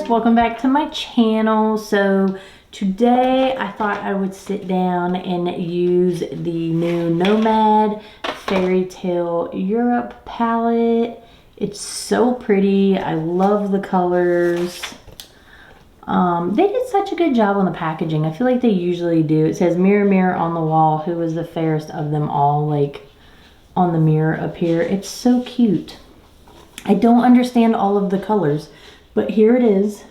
guys, welcome back to my channel. So today I thought I would sit down and use the new Nomad Fairytale Europe palette. It's so pretty. I love the colors. They did such a good job on the packaging. I feel like they usually do. It says mirror mirror on the wall, who is the fairest of them all, like on the mirror up here. It's so cute. I don't understand all of the colors, but here it is.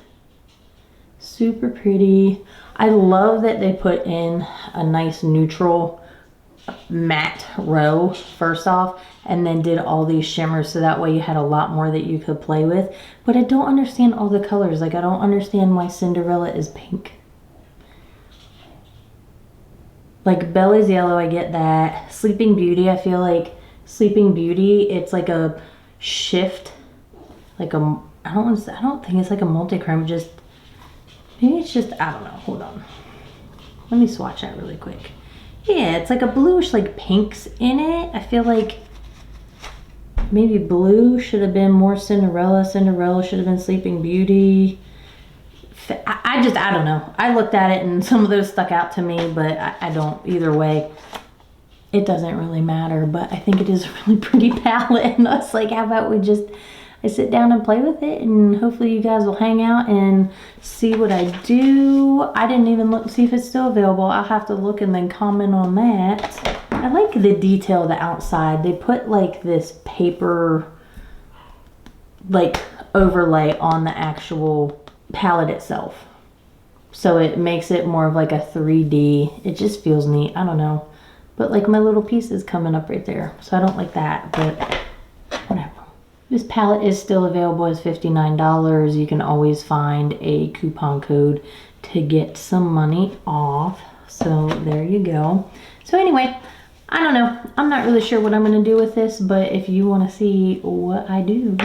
Super pretty. I love that they put in a nice neutral matte row first off, and then did all these shimmers so that way you had a lot more that you could play with. But I don't understand all the colors. Like, I don't understand why Cinderella is pink. Like, Bella's yellow, I get that. Sleeping Beauty, I feel like Sleeping Beauty, it's like a shift, like a, I don't think it's like a multi-chrome, just maybe it's just, I don't know, hold on, let me swatch that really quick. Yeah, it's like a bluish, like pinks in it. I feel like maybe blue should have been more Cinderella should have been Sleeping Beauty. I don't know, I looked at it and some of those stuck out to me, but I don't, either way it doesn't really matter. But I think it is a really pretty palette, and I was like, how about we just, I sit down and play with it, and hopefully you guys will hang out and see what I do. I didn't even look to see if it's still available. I'll have to look and then comment on that. I like the detail of the outside. They put like this paper like overlay on the actual palette itself, so it makes it more of like a 3D. It just feels neat. I don't know. But like my little piece is coming up right there. So I don't like that, but whatever. This palette is still available as $59. You can always find a coupon code to get some money off. So there you go. So anyway, I don't know. I'm not really sure what I'm going to do with this, but if you want to see what I do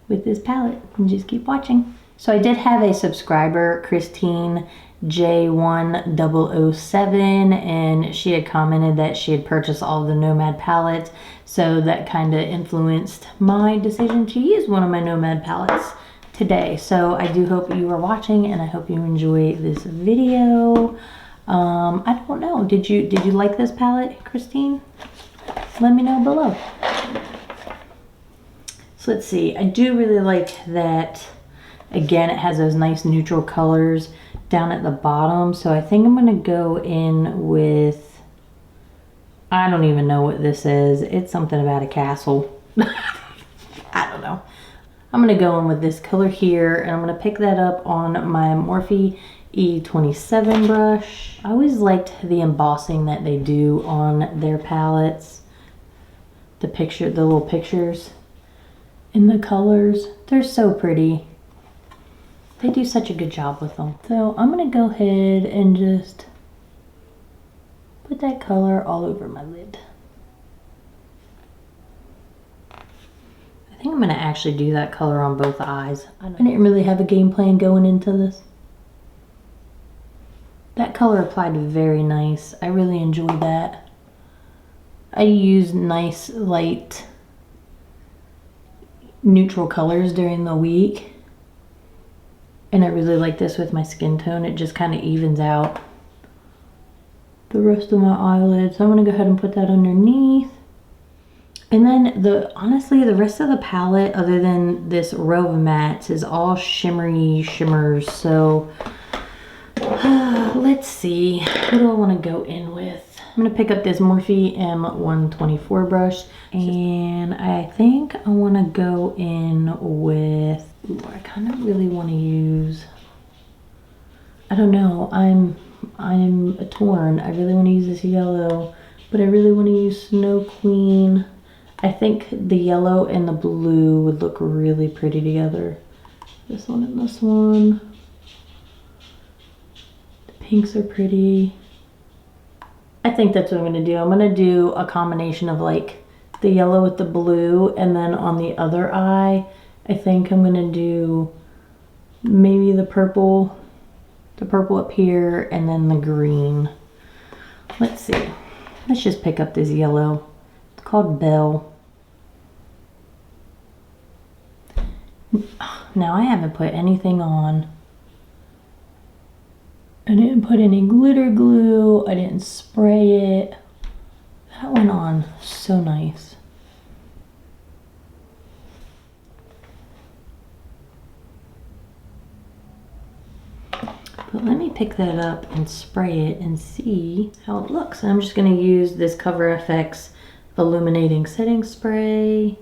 with this palette, just keep watching. So I did have a subscriber, Christine J1007, and she had commented that she had purchased all of the Nomad palettes, so that kind of influenced my decision to use one of my Nomad palettes today. So I do hope you are watching, and I hope you enjoy this video. I don't know, did you like this palette, Christine? Let me know below. So let's see, I do really like that. Again, it has those nice neutral colors down at the bottom. So I think I'm going to go in with, I don't even know what this is. It's something about a castle. I don't know. I'm going to go in with this color here, and I'm going to pick that up on my Morphe E27 brush. I always liked the embossing that they do on their palettes. The little pictures in the colors. They're so pretty. They do such a good job with them. So I'm going to go ahead and just put that color all over my lid. I think I'm going to actually do that color on both eyes. I didn't really have a game plan going into this. That color applied very nice. I really enjoyed that. I use nice light neutral colors during the week. And I really like this with my skin tone. It just kind of evens out the rest of my eyelids. So I'm going to go ahead and put that underneath. And then honestly, the rest of the palette, other than this row of mattes, is all shimmery shimmers. So let's see. What do I want to go in with? I'm going to pick up this Morphe M124 brush. And I think I want to go in with, ooh, I kind of really want to use, I don't know, I'm torn. I really want to use this yellow, but I really want to use Snow Queen. I think the yellow and the blue would look really pretty together. This one and this one. The pinks are pretty. I think that's what I'm going to do. I'm going to do a combination of like the yellow with the blue, and then on the other eye, I think I'm going to do maybe the purple up here, and then the green. Let's see. Let's just pick up this yellow. It's called Belle. Now I haven't put anything on I didn't put any glitter glue. I didn't spray it. That went on so nice. But let me pick that up and spray it and see how it looks. I'm just going to use this Cover FX illuminating setting spray.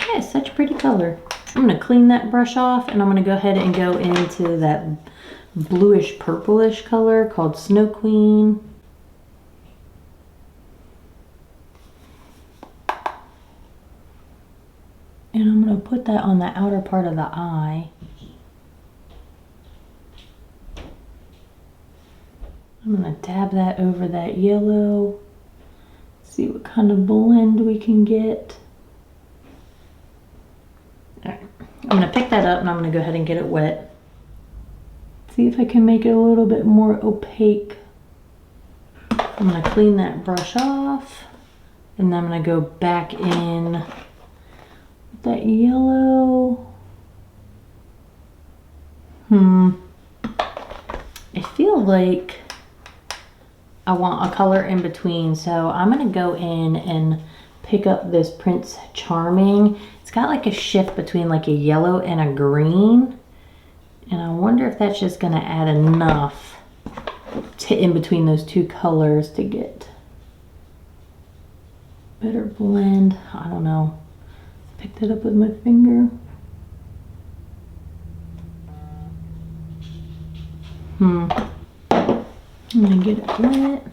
Yeah, such a pretty color. I'm going to clean that brush off and I'm going to go ahead and go into that bluish purplish color called Snow Queen. And I'm going to put that on the outer part of the eye. I'm going to dab that over that yellow. See what kind of blend we can get. Alright, I'm going to pick that up and I'm going to go ahead and get it wet. See if I can make it a little bit more opaque. I'm going to clean that brush off and then I'm going to go back in with that yellow. I feel like I want a color in between, so I'm going to go in and pick up this Prince Charming. It's got like a shift between like a yellow and a green. And I wonder if that's just going to add enough to in between those two colors to get better blend. I don't know. Pick that up with my finger. I'm going to get it wet.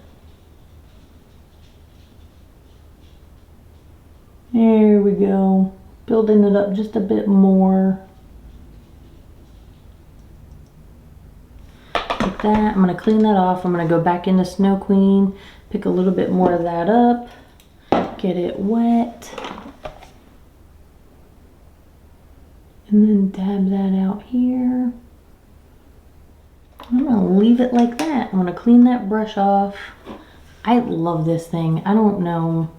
There we go. Building it up just a bit more. That. I'm going to clean that off. I'm going to go back into Snow Queen, pick a little bit more of that up, get it wet, and then dab that out here. I'm going to leave it like that. I'm going to clean that brush off. I love this thing. I don't know.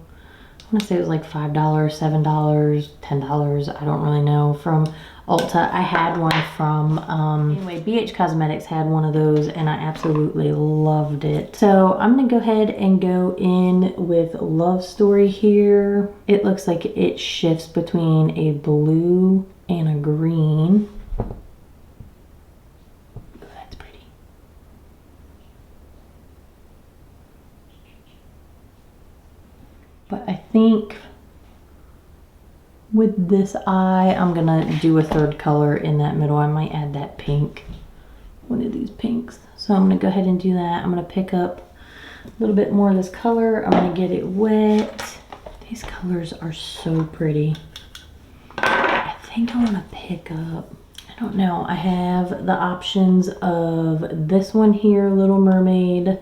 I want to say it was like $5, $7, $10. I don't really know. From Ulta. I had one from, anyway, BH Cosmetics had one of those and I absolutely loved it. So I'm going to go ahead and go in with Love Story here. It looks like it shifts between a blue and a green. Oh, that's pretty. But I think with this eye, I'm gonna do a third color in that middle. I might add that pink, one of these pinks. So I'm gonna go ahead and do that. I'm gonna pick up a little bit more of this color. I'm gonna get it wet. These colors are so pretty. I think I wanna pick up, I don't know, I have the options of this one here, Little Mermaid,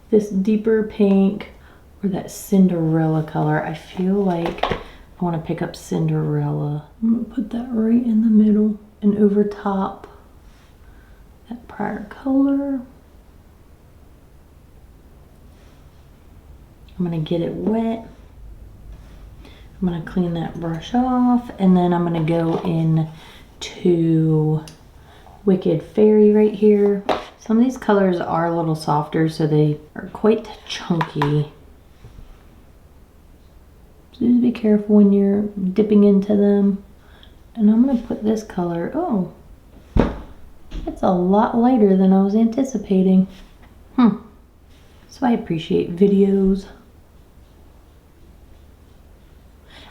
this deeper pink, or that Cinderella color. I feel like I want to pick up Cinderella. I'm going to put that right in the middle and over top that prior color. I'm going to get it wet. I'm going to clean that brush off and then I'm going to go in to Wicked Fairy right here. Some of these colors are a little softer, so they are quite chunky. So just be careful when you're dipping into them. And I'm going to put this color, oh, it's a lot lighter than I was anticipating. So I appreciate videos.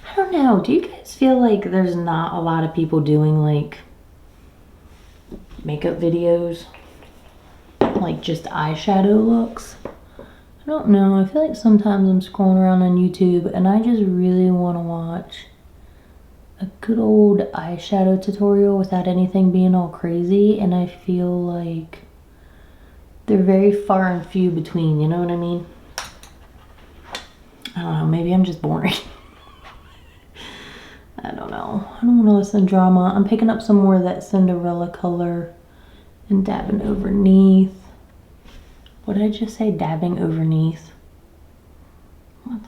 I don't know, do you guys feel like there's not a lot of people doing like makeup videos? Like just eyeshadow looks? I don't know, I feel like sometimes I'm scrolling around on YouTube and I just really want to watch a good old eyeshadow tutorial without anything being all crazy, and I feel like they're very far and few between, you know what I mean? I don't know, maybe I'm just boring. I don't know, I don't want to listen to drama. I'm picking up some more of that Cinderella color and dabbing underneath. What did I just say? Dabbing overneath. What?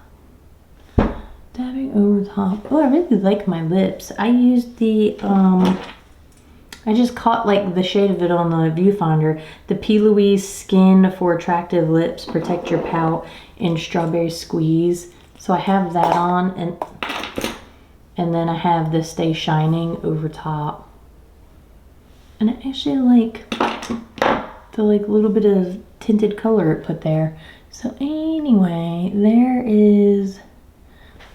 Dabbing over top. Oh, I really like my lips. I used the, I just caught like the shade of it on the viewfinder. The P. Louise Skin for Attractive Lips, Protect Your Pout in Strawberry Squeeze. So I have that on, and then I have the Stay Shining over top. And I actually like the like little bit of tinted color it put there. So anyway, there is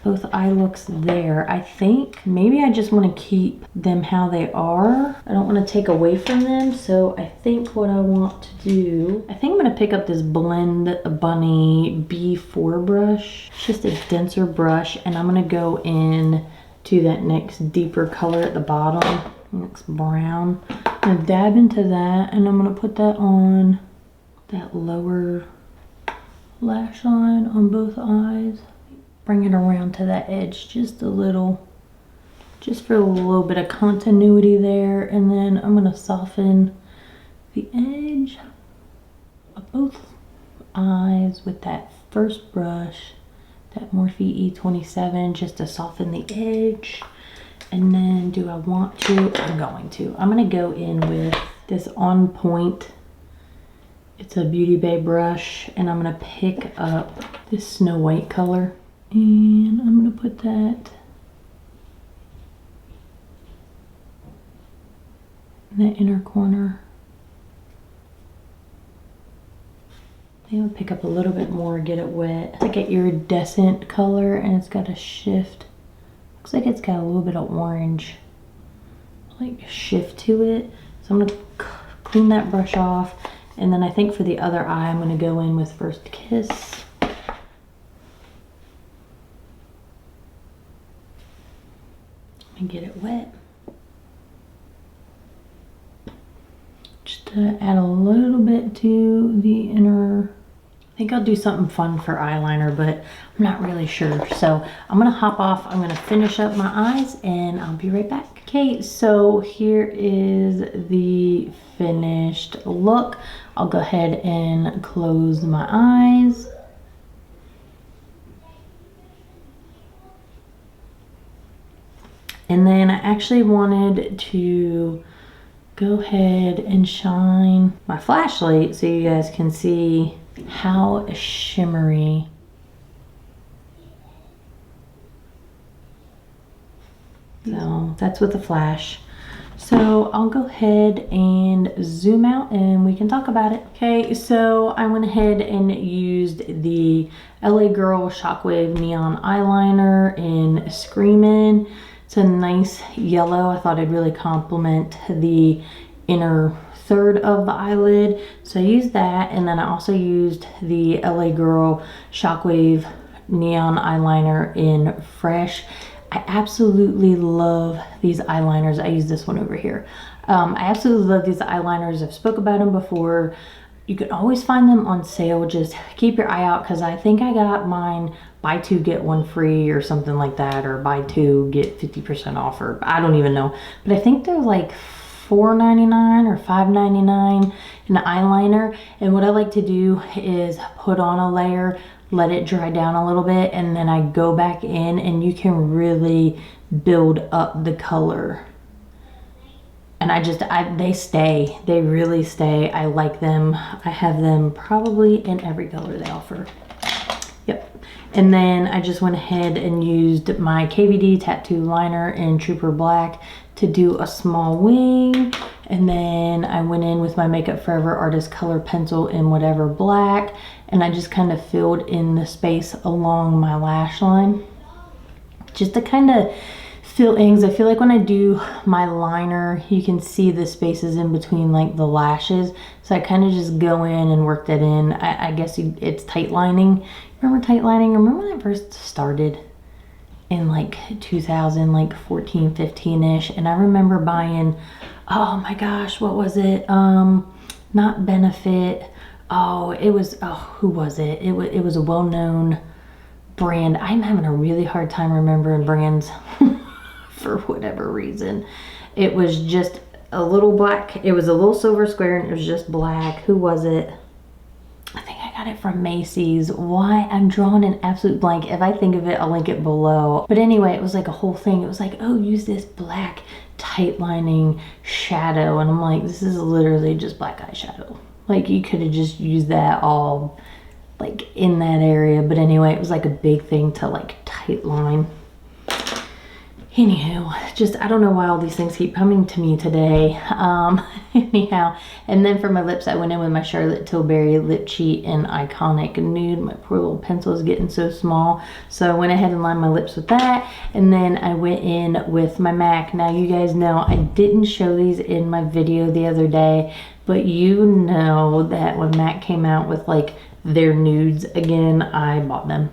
both eye looks there. I think maybe I just want to keep them how they are. I don't want to take away from them. So I think what I want to do, I think I'm going to pick up this Blend Bunny B4 brush. It's just a denser brush, and I'm going to go in to that next deeper color at the bottom. Looks brown. I'm gonna dab into that, and I'm gonna put that on that lower lash line on both eyes. Bring it around to that edge just a little, just for a little bit of continuity there. And then I'm gonna soften the edge of both eyes with that first brush, that Morphe E27, just to soften the edge. And then do I want to? I'm going to. I'm going to go in with this On Point. It's a Beauty Bay brush. And I'm going to pick up this Snow White color. And I'm going to put that in the inner corner. I think I'll pick up a little bit more, get it wet. It's like an iridescent color, and it's got a shift. Looks like it's got a little bit of orange like shift to it. So I'm gonna clean that brush off, and then I think for the other eye I'm gonna go in with First Kiss. And get it wet. Just to add a little bit to the inner. I think I'll do something fun for eyeliner, but I'm not really sure. So I'm gonna hop off. I'm gonna finish up my eyes, and I'll be right back. Okay, so here is the finished look. I'll go ahead and close my eyes. And then I actually wanted to go ahead and shine my flashlight so you guys can see how shimmery so that's with the flash. So I'll go ahead and zoom out and we can talk about it. Okay, so I went ahead and used the LA Girl Shockwave Neon Eyeliner in Screamin'. It's a nice yellow. I thought it'd really complement the inner third of the eyelid. So I used that, and then I also used the LA Girl Shockwave Neon Eyeliner in Fresh. I absolutely love these eyeliners. I use this one over here. I absolutely love these eyeliners. I've spoke about them before. You can always find them on sale. Just keep your eye out, because I think I got mine buy two get one free or something like that, or buy two get 50% off, or I don't even know. But I think they're like $4.99 or $5.99 in the eyeliner. And what I like to do is put on a layer, let it dry down a little bit, and then I go back in, and you can really build up the color. And they stay, they really stay. I like them. I have them probably in every color they offer. Yep. And then I just went ahead and used my KVD tattoo liner in Trooper Black to do a small wing. And then I went in with my Makeup Forever Artist Color Pencil in whatever black, and I just kind of filled in the space along my lash line, just to kind of fill in, 'cause I feel like when I do my liner, you can see the spaces in between like the lashes. So I kind of just go in and work that in. I guess it's tight lining. Remember tight lining? Remember when I first started in like 2014, 15-ish, and I remember buying, oh my gosh, what was it? Not Benefit. Oh, it was, oh, who was it? It was a well-known brand. I'm having a really hard time remembering brands for whatever reason. It was just a little black. It was a little silver square, and it was just black. Who was it? got it from Macy's. Why? I'm drawing an absolute blank. If I think of it, I'll link it below. But anyway, it was like a whole thing. It was like, oh, use this black tight lining shadow. And I'm like, this is literally just black eyeshadow. Like, you could have just used that all like in that area. But anyway, it was like a big thing to like tight line. Anywho, just, I don't know why all these things keep coming to me today. Anyhow, and then for my lips, I went in with my Charlotte Tilbury Lip Cheat in Iconic Nude. My poor little pencil is getting so small. So I went ahead and lined my lips with that. And then I went in with my MAC. Now, you guys know I didn't show these in my video the other day, but you know that when MAC came out with like their nudes again, I bought them.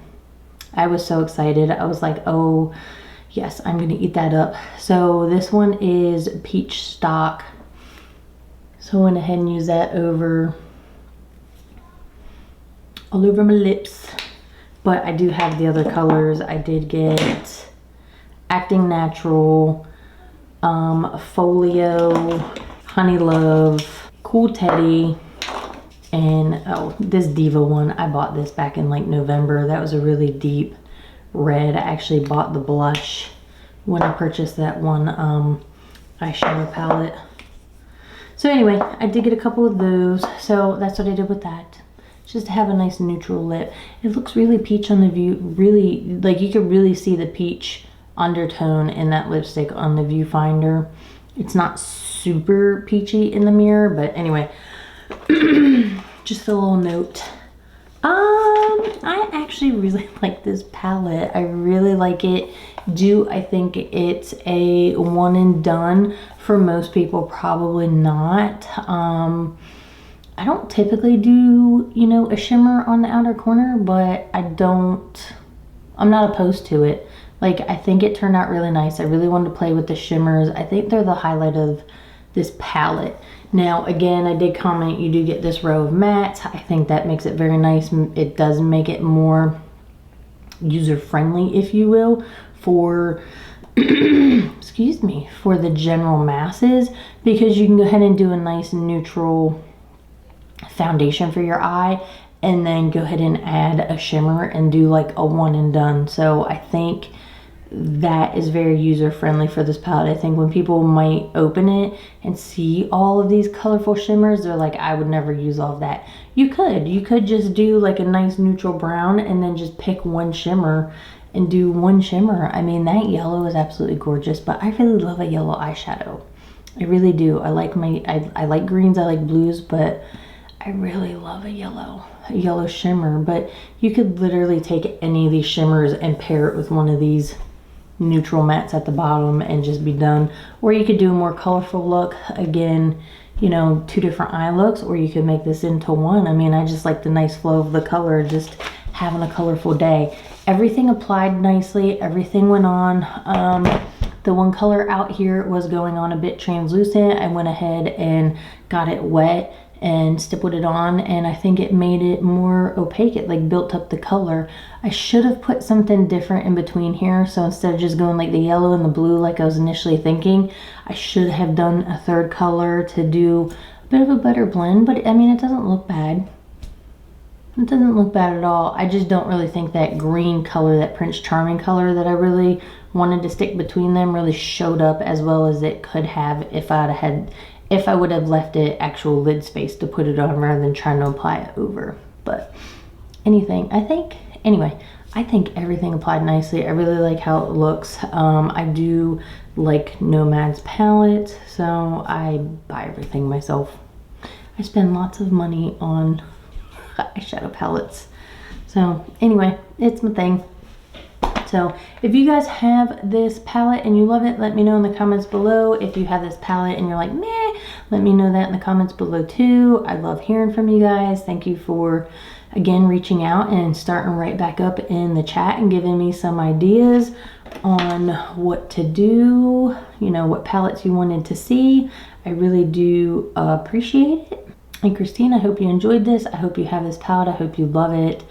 I was so excited. I was like, oh, yes, I'm gonna eat that up. So this one is Peach Stock. So I went ahead and used that all over my lips. But I do have the other colors. I did get Acting Natural, Folio, Honey Love, Cool Teddy, and oh, this Diva one. I bought this back in like November. That was a really deep red. I actually bought the blush when I purchased that one eyeshadow palette. So anyway, I did get a couple of those, so that's what I did with that, just to have a nice neutral lip. It looks really peach on the view, really, like you could really see the peach undertone in that lipstick on the viewfinder. It's not super peachy in the mirror, but anyway, just a little note. I actually really like this palette. I really like it. I think it's a one and done? For most people, probably not. I don't typically do, you know, a shimmer on the outer corner, but I'm not opposed to it. Like, I think it turned out really nice. I really wanted to play with the shimmers. I think they're the highlight of this palette. Now, again, I did comment you do get this row of mattes. I think that makes it very nice. It does make it more user-friendly, if you will, for excuse me, for the general masses, because you can go ahead and do a nice neutral foundation for your eye and then go ahead and add a shimmer and do like a one and done. So I think that is very user-friendly for this palette. I think when people might open it and see all of these colorful shimmers, they're like, I would never use all of that. You could just do like a nice neutral brown and then just pick one shimmer and do one shimmer. I mean, that yellow is absolutely gorgeous, but I really love a yellow eyeshadow. I really do. I like I like greens, I like blues, but I really love a yellow shimmer. But you could literally take any of these shimmers and pair it with one of these neutral mattes at the bottom and just be done. Or you could do a more colorful look, again, you know, two different eye looks, or you could make this into one. I mean, I just like the nice flow of the color, just having a colorful day. Everything applied nicely, everything went on. The one color out here was going on a bit translucent. I went ahead and got it wet and stippled it on, and I think it made it more opaque. It like built up the color. I should have put something different in between here, so instead of just going like the yellow and the blue like I was initially thinking, I should have done a third color to do a bit of a better blend. But I mean, it doesn't look bad. It doesn't look bad at all. I just don't really think that green color, that Prince Charming color that I really wanted to stick between them, really showed up as well as it could have if I would have left it actual lid space to put it on rather than trying to apply it over. But anyway, I think everything applied nicely. I really like how it looks. I do like Nomad's palette, so I buy everything myself. I spend lots of money on eyeshadow palettes. So anyway, it's my thing. So if you guys have this palette and you love it, let me know in the comments below. If you have this palette and you're like, meh, let me know that in the comments below too. I love hearing from you guys. Thank you for, again, reaching out and starting right back up in the chat and giving me some ideas on what to do, you know, what palettes you wanted to see. I really do appreciate it. And Christine, I hope you enjoyed this. I hope you have this palette. I hope you love it.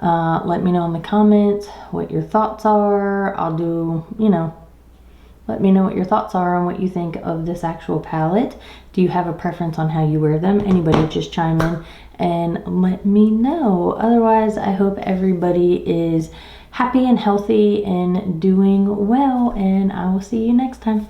Let me know in the comments what your thoughts are. I'll do, you know, let me know what your thoughts are on what you think of this actual palette. Do you have a preference on how you wear them? Anybody just chime in and let me know. Otherwise, I hope everybody is happy and healthy and doing well, and I will see you next time.